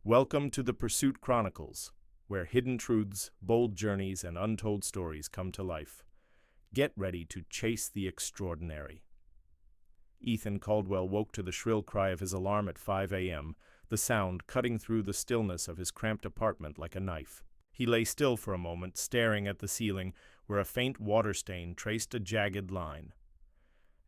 Welcome to the Pursuit Chronicles, where hidden truths, bold journeys, and untold stories come to life. Get ready to chase the extraordinary. Ethan Caldwell woke to the shrill cry of his alarm at 5 a.m., the sound cutting through the stillness of his cramped apartment like a knife. He lay still for a moment, staring at the ceiling, where a faint water stain traced a jagged line.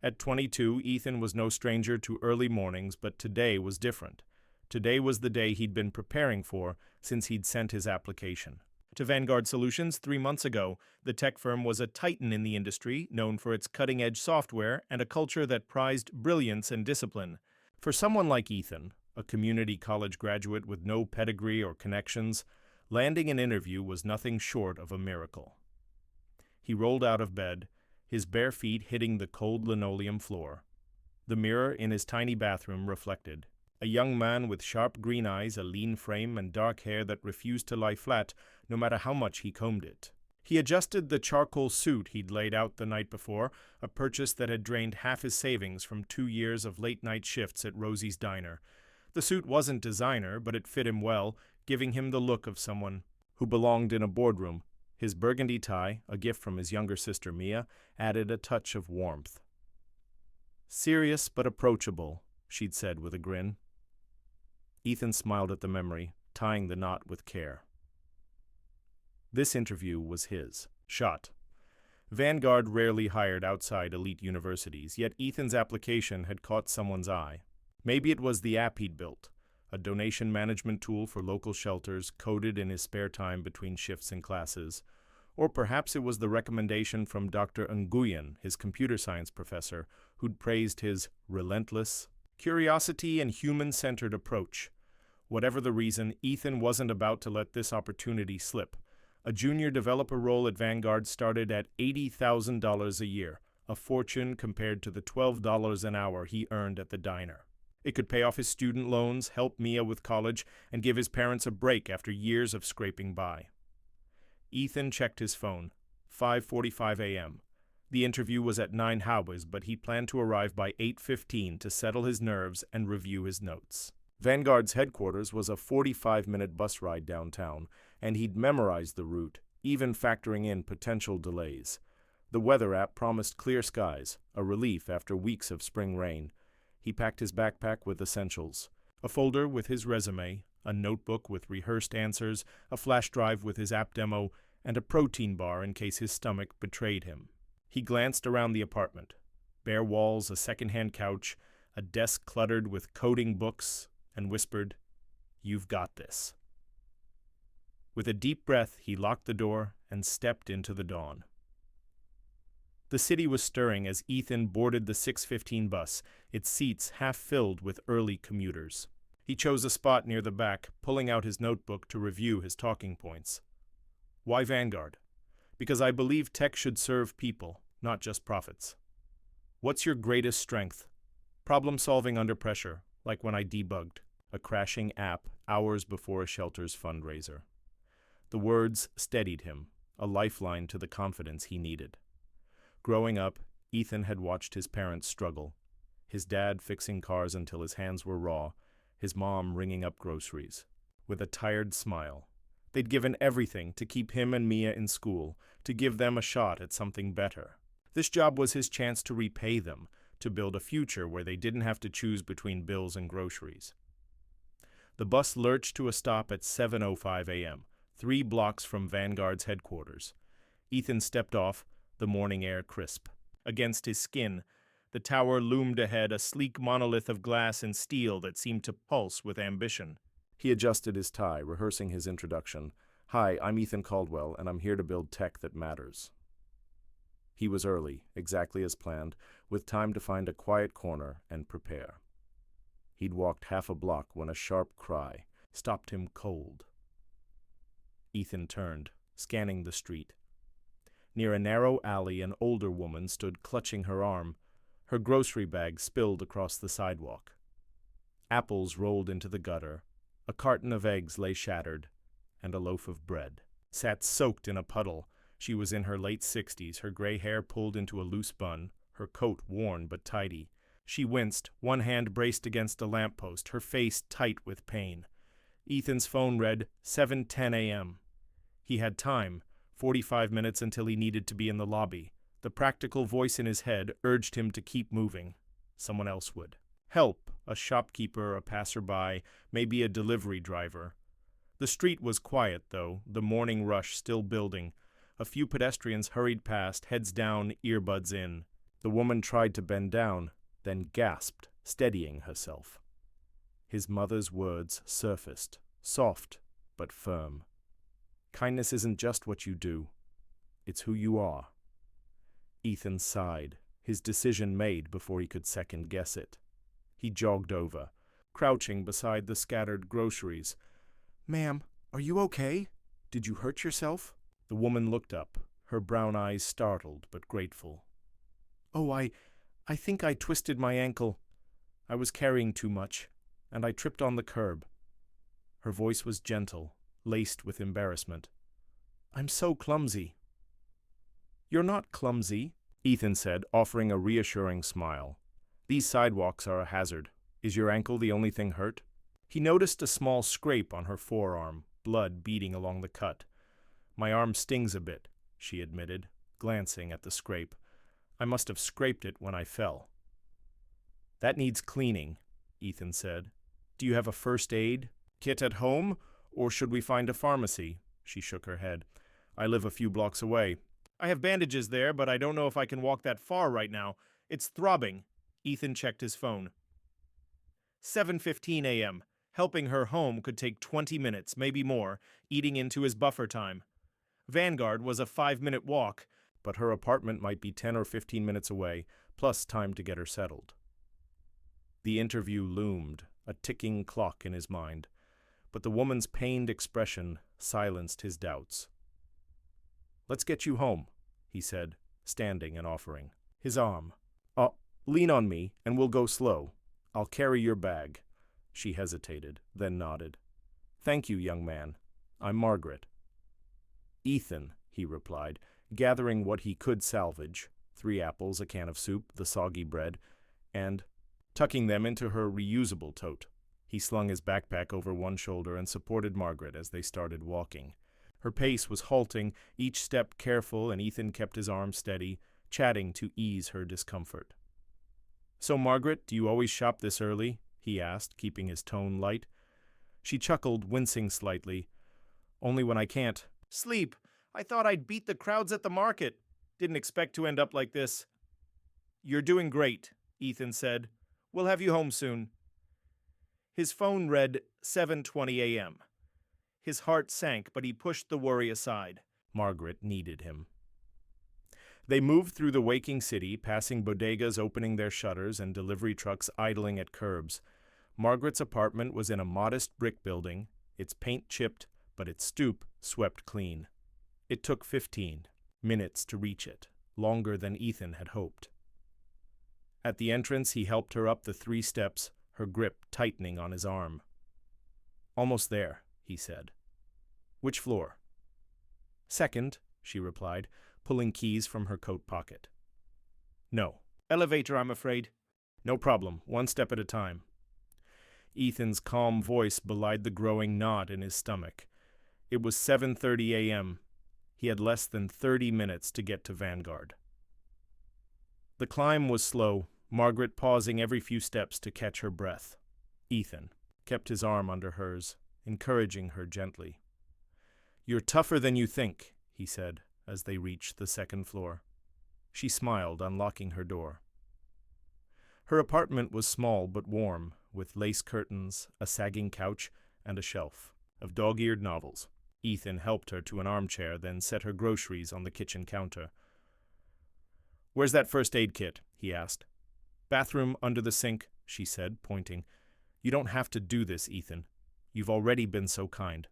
At 22, Ethan was no stranger to early mornings, but today was different. Today was the day he'd been preparing for since he'd sent his application. To Vanguard Solutions 3 months ago, the tech firm was a titan in the industry, known for its cutting-edge software and a culture that prized brilliance and discipline. For someone like Ethan, a community college graduate with no pedigree or connections, landing an interview was nothing short of a miracle. He rolled out of bed, his bare feet hitting the cold linoleum floor. The mirror in his tiny bathroom reflected a young man with sharp green eyes, a lean frame, and dark hair that refused to lie flat, no matter how much he combed it. He adjusted the charcoal suit he'd laid out the night before, a purchase that had drained half his savings from 2 years of late-night shifts at Rosie's Diner. The suit wasn't designer, but it fit him well, giving him the look of someone who belonged in a boardroom. His burgundy tie, a gift from his younger sister Mia, added a touch of warmth. "Serious but approachable," she'd said with a grin. Ethan smiled at the memory, tying the knot with care. This interview was his shot. Vanguard rarely hired outside elite universities, yet Ethan's application had caught someone's eye. Maybe it was the app he'd built, a donation management tool for local shelters coded in his spare time between shifts and classes. Or perhaps it was the recommendation from Dr. Nguyen, his computer science professor, who'd praised his relentless curiosity and human-centered approach. Whatever the reason, Ethan wasn't about to let this opportunity slip. A junior developer role at Vanguard started at $80,000 a year, a fortune compared to the $12 an hour he earned at the diner. It could pay off his student loans, help Mia with college, and give his parents a break after years of scraping by. Ethan checked his phone. 5:45 a.m. The interview was at 9 hours, but he planned to arrive by 8:15 to settle his nerves and review his notes. Vanguard's headquarters was a 45-minute bus ride downtown, and he'd memorized the route, even factoring in potential delays. The weather app promised clear skies, a relief after weeks of spring rain. He packed his backpack with essentials: a folder with his resume, a notebook with rehearsed answers, a flash drive with his app demo, and a protein bar in case his stomach betrayed him. He glanced around the apartment. Bare walls, a second-hand couch, a desk cluttered with coding books, and whispered, "You've got this." With a deep breath, he locked the door and stepped into the dawn. The city was stirring as Ethan boarded the 6:15 bus, its seats half filled with early commuters. He chose a spot near the back, pulling out his notebook to review his talking points. Why Vanguard? Because I believe tech should serve people, not just profits. What's your greatest strength? Problem solving under pressure, like when I debugged a crashing app hours before a shelter's fundraiser. The words steadied him, a lifeline to the confidence he needed. Growing up, Ethan had watched his parents struggle. His dad fixing cars until his hands were raw, his mom ringing up groceries. With a tired smile, they'd given everything to keep him and Mia in school, to give them a shot at something better. This job was his chance to repay them, to build a future where they didn't have to choose between bills and groceries. The bus lurched to a stop at 7:05 a.m., 3 blocks from Vanguard's headquarters. Ethan stepped off, the morning air crisp. Against his skin, the tower loomed ahead, a sleek monolith of glass and steel that seemed to pulse with ambition. He adjusted his tie, rehearsing his introduction. "Hi, I'm Ethan Caldwell, and I'm here to build tech that matters." He was early, exactly as planned, with time to find a quiet corner and prepare. He'd walked half a block when a sharp cry stopped him cold. Ethan turned, scanning the street. Near a narrow alley, an older woman stood clutching her arm. Her grocery bag spilled across the sidewalk. Apples rolled into the gutter. A carton of eggs lay shattered, and a loaf of bread sat soaked in a puddle. She was in her late 60s, her gray hair pulled into a loose bun, her coat worn but tidy. She winced, one hand braced against a lamppost, her face tight with pain. Ethan's phone read 7:10 a.m. He had time, 45 minutes until he needed to be in the lobby. The practical voice in his head urged him to keep moving. Someone else would. Help, a shopkeeper, a passerby, maybe a delivery driver. The street was quiet, though, the morning rush still building. A few pedestrians hurried past, heads down, earbuds in. The woman tried to bend down, then gasped, steadying herself. His mother's words surfaced, soft but firm. Kindness isn't just what you do, it's who you are. Ethan sighed, his decision made before he could second-guess it. He jogged over, crouching beside the scattered groceries. "Ma'am, are you okay? Did you hurt yourself?" The woman looked up, her brown eyes startled but grateful. "Oh, I think I twisted my ankle. I was carrying too much, and I tripped on the curb." Her voice was gentle, laced with embarrassment. "I'm so clumsy." "You're not clumsy," Ethan said, offering a reassuring smile. "These sidewalks are a hazard. Is your ankle the only thing hurt?" He noticed a small scrape on her forearm, blood beading along the cut. "My arm stings a bit," she admitted, glancing at the scrape. "I must have scraped it when I fell." "That needs cleaning," Ethan said. "Do you have a first aid kit at home, or should we find a pharmacy?" She shook her head. "I live a few blocks away." "I have bandages there, but I don't know if I can walk that far right now. It's throbbing." Ethan checked his phone. 7:15 a.m. Helping her home could take 20 minutes, maybe more, eating into his buffer time. Vanguard was a 5-minute walk, but her apartment might be 10 or 15 minutes away, plus time to get her settled. The interview loomed, a ticking clock in his mind, but the woman's pained expression silenced his doubts. "Let's get you home," he said, standing and offering his arm. Lean on me, and we'll go slow. I'll carry your bag." She hesitated, then nodded. "Thank you, young man. I'm Margaret." "Ethan," he replied, gathering what he could salvage, 3 apples, a can of soup, the soggy bread, and tucking them into her reusable tote. He slung his backpack over one shoulder and supported Margaret as they started walking. Her pace was halting, each step careful, and Ethan kept his arm steady, chatting to ease her discomfort. "So, Margaret, do you always shop this early?" he asked, keeping his tone light. She chuckled, wincing slightly. "Only when I can't sleep. I thought I'd beat the crowds at the market. Didn't expect to end up like this." "You're doing great," Ethan said. "We'll have you home soon." His phone read 7:20 a.m. His heart sank, but he pushed the worry aside. Margaret needed him. They moved through the waking city, passing bodegas opening their shutters and delivery trucks idling at curbs. Margaret's apartment was in a modest brick building, its paint chipped, but its stoop swept clean. It took 15 minutes to reach it, longer than Ethan had hoped. At the entrance, he helped her up the 3 steps, her grip tightening on his arm. "Almost there," he said. "Which floor?" "Second," she replied, pulling keys from her coat pocket. "No. Elevator, I'm afraid." "No problem. 1 step at a time." Ethan's calm voice belied the growing knot in his stomach. It was 7:30 a.m. He had less than 30 minutes to get to Vanguard. The climb was slow, Margaret pausing every few steps to catch her breath. Ethan kept his arm under hers, encouraging her gently. "You're tougher than you think," he said, as they reached the 2nd floor. She smiled, unlocking her door. Her apartment was small but warm, with lace curtains, a sagging couch, and a shelf of dog-eared novels. Ethan helped her to an armchair, then set her groceries on the kitchen counter. "Where's that first aid kit?" he asked. "Bathroom under the sink," she said, pointing. "You don't have to do this, Ethan. You've already been so kind."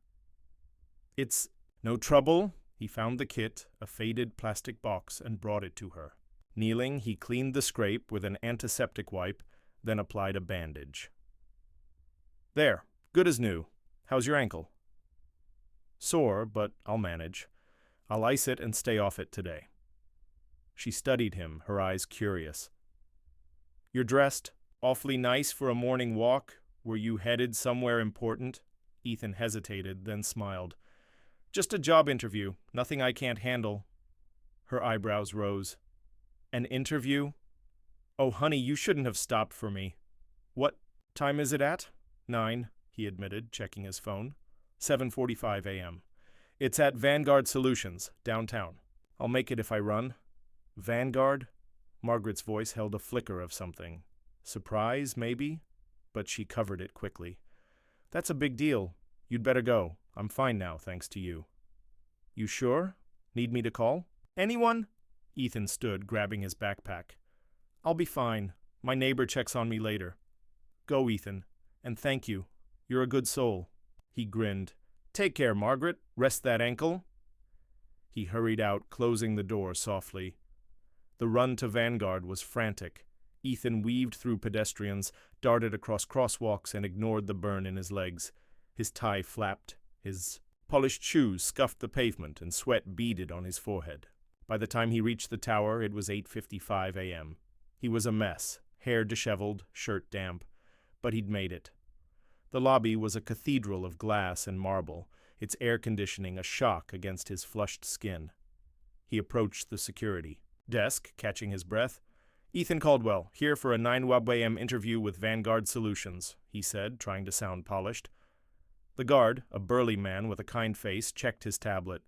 "It's no trouble." He found the kit, a faded plastic box, and brought it to her. Kneeling, he cleaned the scrape with an antiseptic wipe, then applied a bandage. "There, good as new. How's your ankle?" "Sore, but I'll manage. I'll ice it and stay off it today." She studied him, her eyes curious. "You're dressed awfully nice for a morning walk. Were you headed somewhere important?" Ethan hesitated, then smiled. Just a job interview, nothing I can't handle. Her eyebrows rose. An interview? Oh, honey, you shouldn't have stopped for me. What time is it at? 9, he admitted, checking his phone. 7:45 a.m. It's at Vanguard Solutions, downtown. I'll make it if I run. Vanguard? Margaret's voice held a flicker of something. Surprise, maybe? But she covered it quickly. That's a big deal. You'd better go. I'm fine now, thanks to you. You sure? Need me to call? Anyone? Ethan stood, grabbing his backpack. I'll be fine. My neighbor checks on me later. Go, Ethan. And thank you. You're a good soul. He grinned. Take care, Margaret. Rest that ankle. He hurried out, closing the door softly. The run to Vanguard was frantic. Ethan weaved through pedestrians, darted across crosswalks, and ignored the burn in his legs. His tie flapped. His polished shoes scuffed the pavement, and sweat beaded on his forehead. By the time he reached the tower, it was 8:55 a.m. He was a mess, hair disheveled, shirt damp, but he'd made it. The lobby was a cathedral of glass and marble, its air conditioning a shock against his flushed skin. He approached the security desk, catching his breath. Ethan Caldwell, here for a 9 a.m. interview with Vanguard Solutions, he said, trying to sound polished. The guard, a burly man with a kind face, checked his tablet.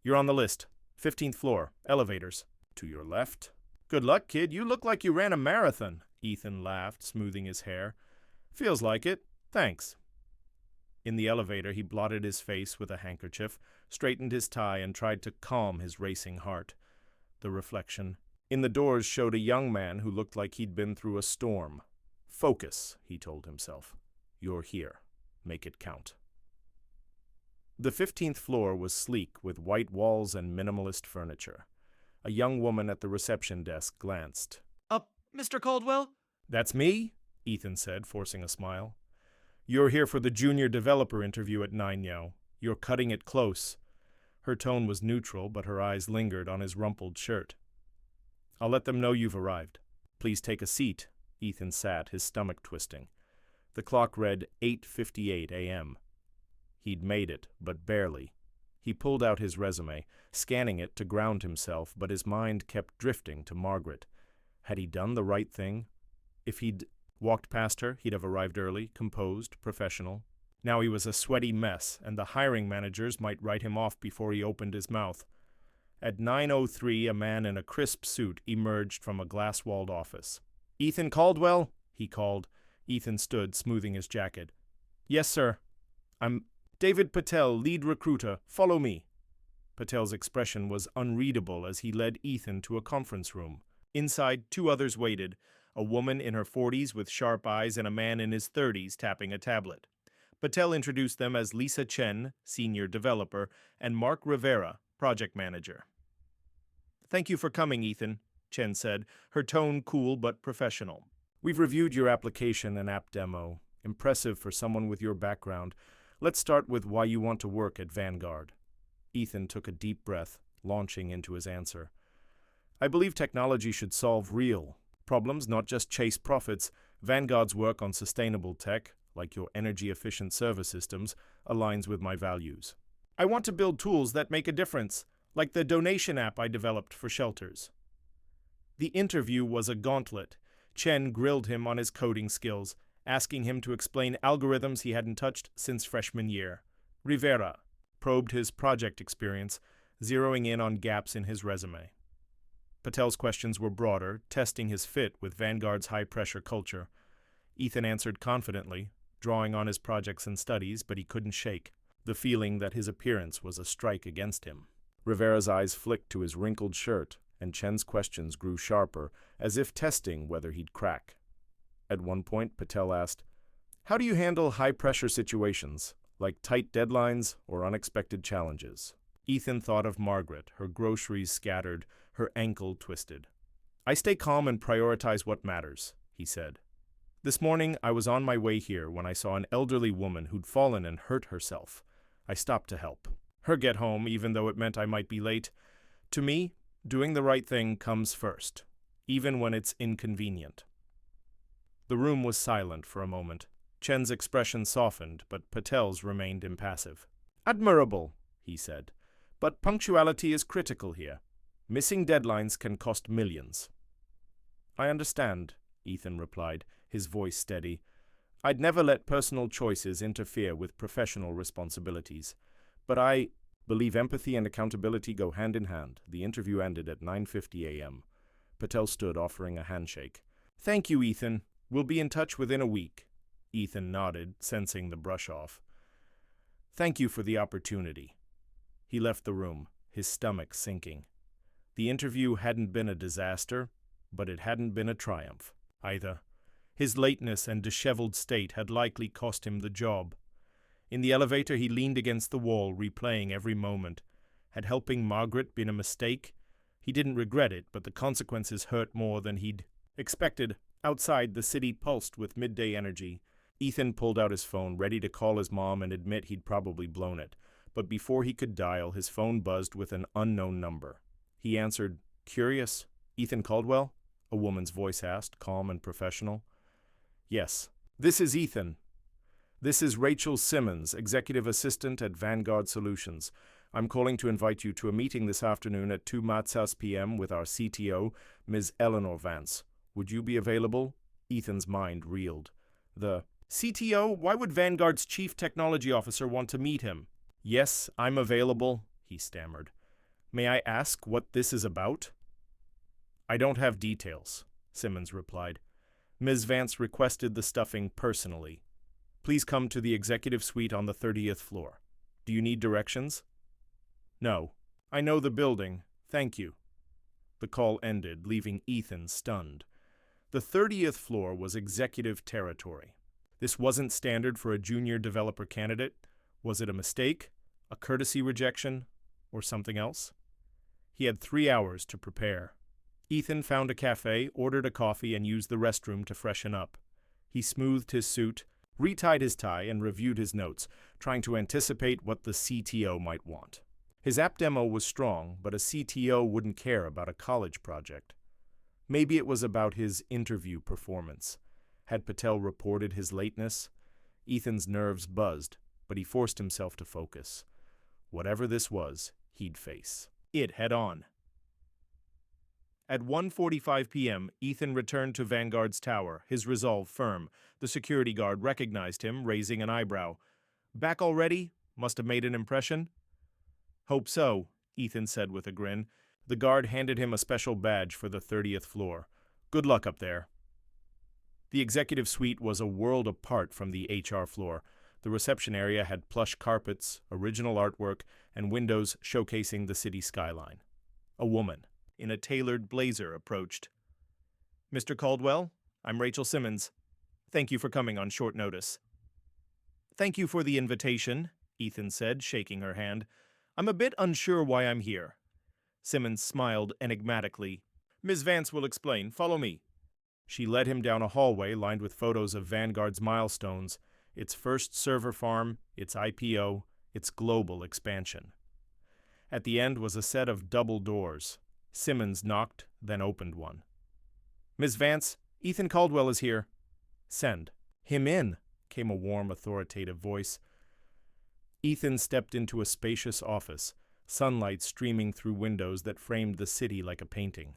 You're on the list. 15th floor, elevators. To your left. Good luck, kid. You look like you ran a marathon, Ethan laughed, smoothing his hair. Feels like it. Thanks. In the elevator, he blotted his face with a handkerchief, straightened his tie, and tried to calm his racing heart. The reflection in the doors showed a young man who looked like he'd been through a storm. Focus, he told himself. You're here. Make it count. The 15th floor was sleek, with white walls and minimalist furniture. A young woman at the reception desk glanced. Mr. Caldwell? That's me, Ethan said, forcing a smile. You're here for the junior developer interview at 9 now. You're cutting it close. Her tone was neutral, but her eyes lingered on his rumpled shirt. I'll let them know you've arrived. Please take a seat. Ethan sat, his stomach twisting. The clock read 8:58 a.m. He'd made it, but barely. He pulled out his resume, scanning it to ground himself, but his mind kept drifting to Margaret. Had he done the right thing? If he'd walked past her, he'd have arrived early, composed, professional. Now he was a sweaty mess, and the hiring managers might write him off before he opened his mouth. At 9:03, a man in a crisp suit emerged from a glass-walled office. Ethan Caldwell? He called. Ethan stood, smoothing his jacket. Yes, sir. I'm David Patel, lead recruiter. Follow me. Patel's expression was unreadable as he led Ethan to a conference room. Inside, 2 others waited, a woman in her 40s with sharp eyes and a man in his 30s tapping a tablet. Patel introduced them as Lisa Chen, senior developer, and Mark Rivera, project manager. Thank you for coming, Ethan, Chen said, her tone cool but professional. We've reviewed your application and app demo. Impressive for someone with your background. Let's start with why you want to work at Vanguard. Ethan took a deep breath, launching into his answer. I believe technology should solve real problems, not just chase profits. Vanguard's work on sustainable tech, like your energy-efficient service systems, aligns with my values. I want to build tools that make a difference, like the donation app I developed for shelters. The interview was a gauntlet. Chen grilled him on his coding skills, asking him to explain algorithms he hadn't touched since freshman year. Rivera probed his project experience, zeroing in on gaps in his resume. Patel's questions were broader, testing his fit with Vanguard's high-pressure culture. Ethan answered confidently, drawing on his projects and studies, but he couldn't shake the feeling that his appearance was a strike against him. Rivera's eyes flicked to his wrinkled shirt, and Chen's questions grew sharper, as if testing whether he'd crack. At one point, Patel asked, How do you handle high-pressure situations, like tight deadlines or unexpected challenges? Ethan thought of Margaret, her groceries scattered, her ankle twisted. I stay calm and prioritize what matters, he said. This morning, I was on my way here when I saw an elderly woman who'd fallen and hurt herself. I stopped to help her get home, even though it meant I might be late. To me, doing the right thing comes first, even when it's inconvenient. The room was silent for a moment. Chen's expression softened, but Patel's remained impassive. "Admirable," he said, "but punctuality is critical here. Missing deadlines can cost millions." "I understand," Ethan replied, his voice steady. "I'd never let personal choices interfere with professional responsibilities. But I believe empathy and accountability go hand in hand." The interview ended at 9:50 a.m. Patel stood, offering a handshake. "Thank you, Ethan. We'll be in touch within a week." Ethan nodded, sensing the brush off. "Thank you for the opportunity." He left the room, his stomach sinking. The interview hadn't been a disaster, but it hadn't been a triumph either. His lateness and disheveled state had likely cost him the job. In the elevator, he leaned against the wall, replaying every moment. Had helping Margaret been a mistake? He didn't regret it, but the consequences hurt more than he'd expected. Outside, the city pulsed with midday energy. Ethan pulled out his phone, ready to call his mom and admit he'd probably blown it. But before he could dial, his phone buzzed with an unknown number. He answered. "Curious? Ethan Caldwell?" a woman's voice asked, calm and professional. "Yes. This is Ethan. This is Rachel Simmons, Executive Assistant at Vanguard Solutions. I'm calling to invite you to a meeting this afternoon at 2 p.m. with our CTO, Ms. Eleanor Vance. Would you be available?" Ethan's mind reeled. The CTO? Why would Vanguard's Chief Technology Officer want to meet him? "Yes, I'm available," he stammered. "May I ask what this is about?" "I don't have details," Simmons replied. "Ms. Vance requested the stuffing personally. Please come to the executive suite on the 30th floor. Do you need directions?" "No. I know the building. Thank you." The call ended, leaving Ethan stunned. The 30th floor was executive territory. This wasn't standard for a junior developer candidate. Was it a mistake, a courtesy rejection, or something else? He had 3 hours to prepare. Ethan found a cafe, ordered a coffee, and used the restroom to freshen up. He smoothed his suit, retied his tie, and reviewed his notes, trying to anticipate what the CTO might want. His app demo was strong, but a CTO wouldn't care about a college project. Maybe it was about his interview performance. Had Patel reported his lateness? Ethan's nerves buzzed, but he forced himself to focus. Whatever this was, he'd face it head-on. At 1:45 p.m., Ethan returned to Vanguard's tower, his resolve firm. The security guard recognized him, raising an eyebrow. "Back already? Must have made an impression?" "Hope so," Ethan said with a grin. The guard handed him a special badge for the 30th floor. "Good luck up there." The executive suite was a world apart from the HR floor. The reception area had plush carpets, original artwork, and windows showcasing the city skyline. A woman in a tailored blazer approached. "Mr. Caldwell, I'm Rachel Simmons. Thank you for coming on short notice." "Thank you for the invitation," Ethan said, shaking her hand. "I'm a bit unsure why I'm here." Simmons smiled enigmatically. "Ms. Vance will explain. Follow me." She led him down a hallway lined with photos of Vanguard's milestones, its first server farm, its IPO, its global expansion. At the end was a set of double doors. Simmons knocked, then opened one. "Ms. Vance, Ethan Caldwell is here." "Send him in," came a warm, authoritative voice. Ethan stepped into a spacious office, sunlight streaming through windows that framed the city like a painting.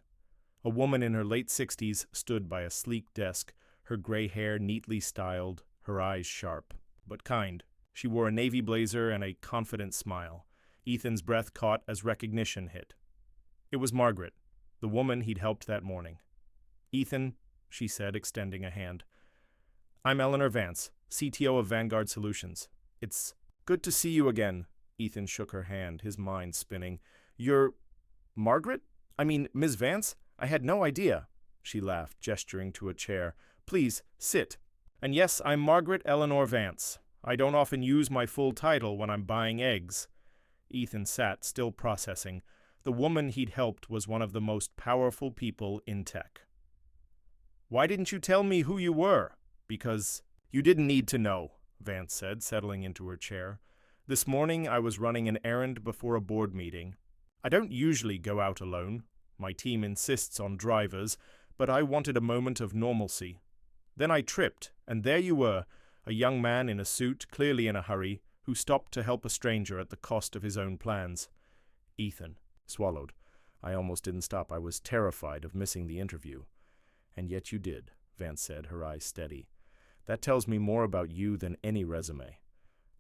A woman in her late 60s stood by a sleek desk, her gray hair neatly styled, her eyes sharp, but kind. She wore a navy blazer and a confident smile. Ethan's breath caught as recognition hit. It was Margaret, the woman he'd helped that morning. "Ethan," she said, extending a hand. "I'm Eleanor Vance, CTO of Vanguard Solutions. It's good to see you again." Ethan shook her hand, his mind spinning. "You're Margaret? I mean, Ms. Vance? I had no idea." She laughed, gesturing to a chair. "Please, sit." "And yes, I'm Margaret Eleanor Vance. I don't often use my full title when I'm buying eggs." Ethan sat, still processing. The woman he'd helped was one of the most powerful people in tech. "Why didn't you tell me who you were?" "Because you didn't need to know," Vance said, settling into her chair. "This morning I was running an errand before a board meeting. I don't usually go out alone. My team insists on drivers, but I wanted a moment of normalcy. Then I tripped, and there you were, a young man in a suit, clearly in a hurry, who stopped to help a stranger at the cost of his own plans. Ethan swallowed. I almost didn't stop. I was terrified of missing the interview. And yet you did, Vance said, her eyes steady. That tells me more about you than any resume.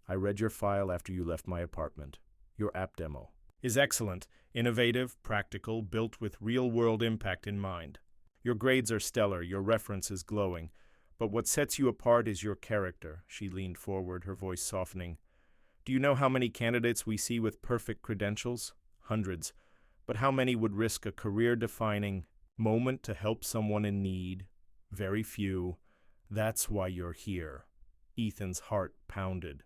I read your file after you left my apartment. Your app demo is excellent, innovative, practical, built with real-world impact in mind. Your grades are stellar, your reference is glowing. But what sets you apart is your character. She leaned forward, her voice softening. Do you know how many candidates we see with perfect credentials? Hundreds. But how many would risk a career-defining moment to help someone in need? Very few. That's why you're here. Ethan's heart pounded.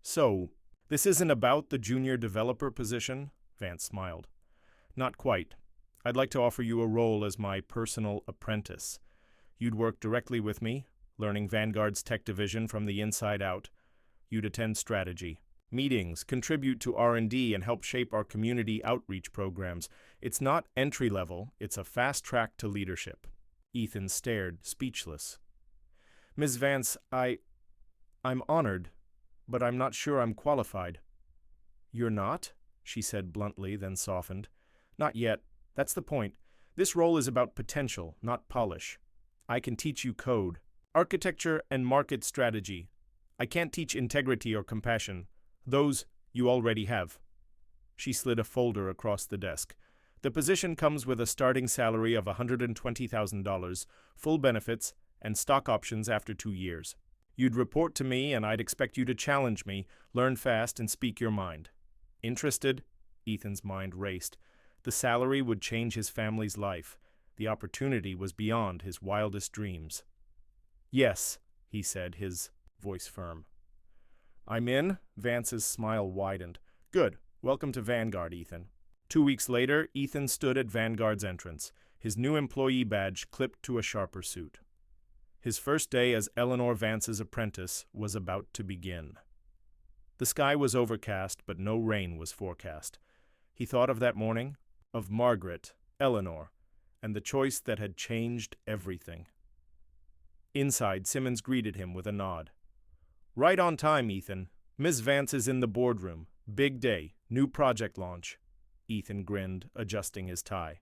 So, this isn't about the junior developer position? Vance smiled. Not quite. I'd like to offer you a role as my personal apprentice. You'd work directly with me, learning Vanguard's tech division from the inside out. You'd attend strategy meetings, contribute to R&D, and help shape our community outreach programs. It's not entry-level, it's a fast track to leadership. Ethan stared, speechless. Ms. Vance, I'm honored, but I'm not sure I'm qualified. You're not? She said bluntly, then softened. Not yet. That's the point. This role is about potential, not polish. I can teach you code, architecture, and market strategy. I can't teach integrity or compassion. Those you already have. She slid a folder across the desk. The position comes with a starting salary of $120,000, full benefits, and stock options after 2 years. You'd report to me, and I'd expect you to challenge me, learn fast, and speak your mind. Interested? Ethan's mind raced. The salary would change his family's life. The opportunity was beyond his wildest dreams. Yes, he said, his voice firm. I'm in. Vance's smile widened. Good. Welcome to Vanguard, Ethan. 2 weeks later, Ethan stood at Vanguard's entrance, his new employee badge clipped to a sharper suit. His first day as Eleanor Vance's apprentice was about to begin. The sky was overcast, but no rain was forecast. He thought of that morning, of Margaret, Eleanor, and the choice that had changed everything. Inside, Simmons greeted him with a nod. Right on time, Ethan. Ms. Vance is in the boardroom. Big day. New project launch. Ethan grinned, adjusting his tie.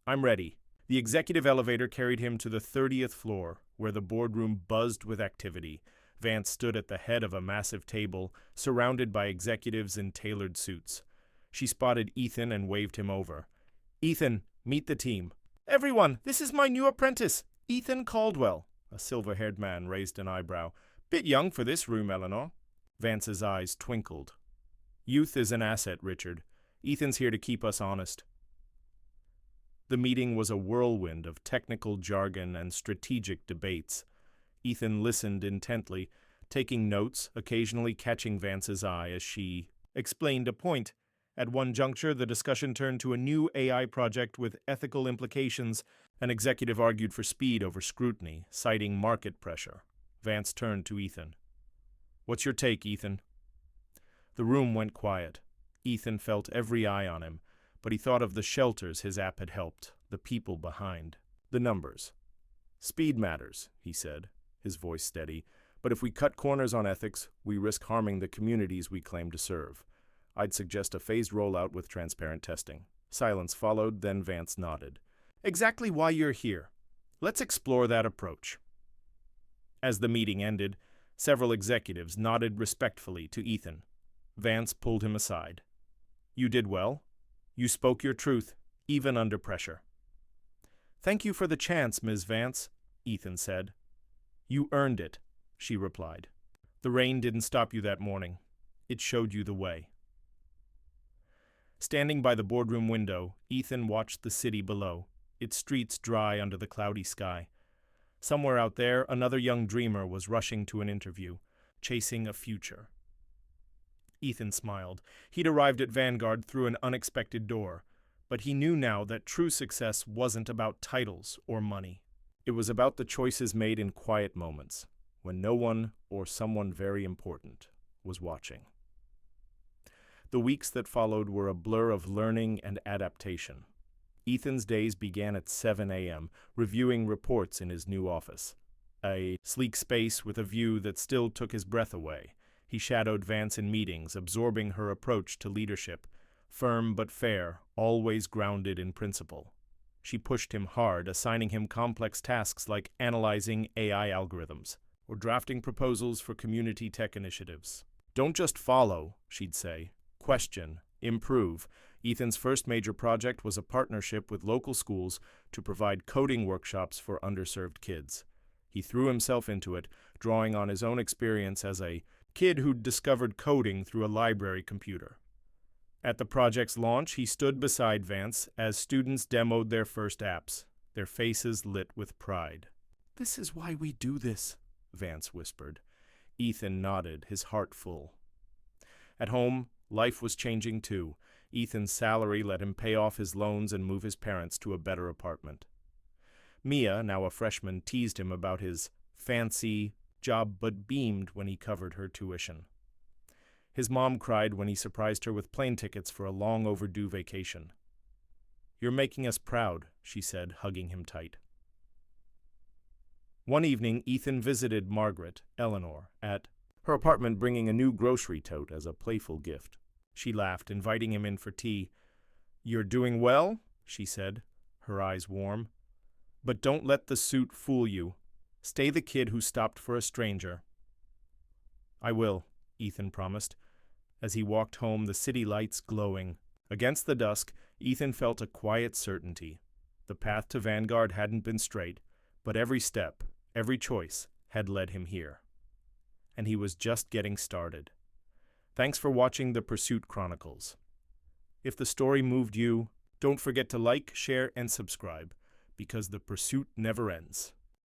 I'm ready. The executive elevator carried him to the 30th floor, where the boardroom buzzed with activity. Vance stood at the head of a massive table, surrounded by executives in tailored suits. She spotted Ethan and waved him over. Ethan, meet the team. Everyone, this is my new apprentice, Ethan Caldwell. A silver-haired man raised an eyebrow. Bit young for this room, Eleanor. Vance's eyes twinkled. Youth is an asset, Richard. Ethan's here to keep us honest. The meeting was a whirlwind of technical jargon and strategic debates. Ethan listened intently, taking notes, occasionally catching Vance's eye as she explained a point. At one juncture, the discussion turned to a new AI project with ethical implications. An executive argued for speed over scrutiny, citing market pressure. Vance turned to Ethan. What's your take, Ethan? The room went quiet. Ethan felt every eye on him, but he thought of the shelters his app had helped, the people behind, the numbers. Speed matters, he said, his voice steady, but if we cut corners on ethics, we risk harming the communities we claim to serve. I'd suggest a phased rollout with transparent testing. Silence followed, then Vance nodded. Exactly why you're here. Let's explore that approach. As the meeting ended, several executives nodded respectfully to Ethan. Vance pulled him aside. You did well. You spoke your truth, even under pressure. Thank you for the chance, Ms. Vance, Ethan said. You earned it, she replied. The rain didn't stop you that morning. It showed you the way. Standing by the boardroom window, Ethan watched the city below, its streets dry under the cloudy sky. Somewhere out there, another young dreamer was rushing to an interview, chasing a future. Ethan smiled. He'd arrived at Vanguard through an unexpected door, but he knew now that true success wasn't about titles or money. It was about the choices made in quiet moments, when no one or someone very important was watching. The weeks that followed were a blur of learning and adaptation. Ethan's days began at 7 a.m., reviewing reports in his new office. a sleek space with a view that still took his breath away. He shadowed Vance in meetings, absorbing her approach to leadership, firm but fair, always grounded in principle. She pushed him hard, assigning him complex tasks like analyzing AI algorithms or drafting proposals for community tech initiatives. Don't just follow, she'd say. Question, improve. Ethan's first major project was a partnership with local schools to provide coding workshops for underserved kids. He threw himself into it, drawing on his own experience as a kid who'd discovered coding through a library computer. At the project's launch, he stood beside Vance as students demoed their first apps, their faces lit with pride. "This is why we do this," Vance whispered. Ethan nodded, his heart full. At home, life was changing too. Ethan's salary let him pay off his loans and move his parents to a better apartment. Mia, now a freshman, teased him about his fancy job but beamed when he covered her tuition. His mom cried when he surprised her with plane tickets for a long overdue vacation. "You're making us proud," she said, hugging him tight. One evening, Ethan visited Margaret, Eleanor, at her apartment, bringing a new grocery tote as a playful gift. She laughed, inviting him in for tea. "You're doing well," she said, her eyes warm. "But don't let the suit fool you. Stay the kid who stopped for a stranger." "I will," Ethan promised. As he walked home, the city lights glowing. Against the dusk, Ethan felt a quiet certainty. The path to Vanguard hadn't been straight, but every step, every choice, had led him here. And he was just getting started. Thanks for watching the Pursuit Chronicles. If the story moved you, don't forget to like, share, and subscribe, because the pursuit never ends.